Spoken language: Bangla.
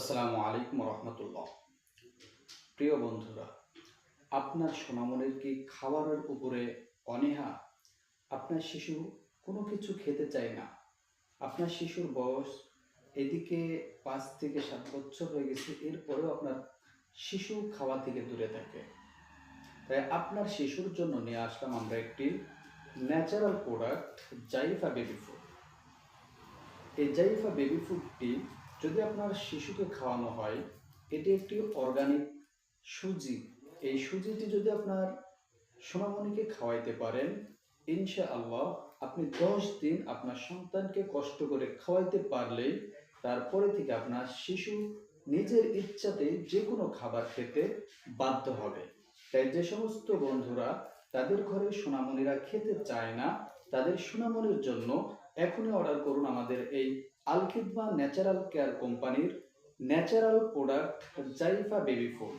আসসালামু আলাইকুম রহমতুল্লাহ। প্রিয় বন্ধুরা, আপনার সোনামনির কি খাবারের উপরে অনীহা? আপনার শিশু কোনো কিছু খেতে চায় না। আপনার শিশুর বয়স এদিকে 5 থেকে 7 বছর হয়ে গেছে, এরপরেও আপনার শিশু খাওয়া থেকে দূরে থাকে। তাই আপনার শিশুর জন্য নিয়ে আসলাম আমরা একটি ন্যাচারাল প্রোডাক্ট, জাইফা বেবি ফুড। এই জাইফা বেবি ফুডটি যদি আপনার শিশুকে খাওয়ানো হয়, এটি একটি অর্গানিক সুজি। এই সুজিটি যদি আপনার সোনামণিকে খাওয়াইতে পারেন, ইনশাআল্লাহ আপনি 10 দিন আপনার সন্তানকে কষ্ট করে খাওয়াইতে পারলেই তারপরে থেকে আপনার শিশু নিজের ইচ্ছাতে যে কোনো খাবার খেতে বাধ্য হবে। তাই যে সমস্ত বন্ধুরা তাদের ঘরে সোনামণিরা খেতে চায় না, তাদের সোনামণির জন্য এখনই অর্ডার করুন আমাদের এই আল খিদমা ন্যাচারাল কেয়ার কোম্পানির ন্যাচারাল প্রোডাক্ট জাইফা বেবি ফুড।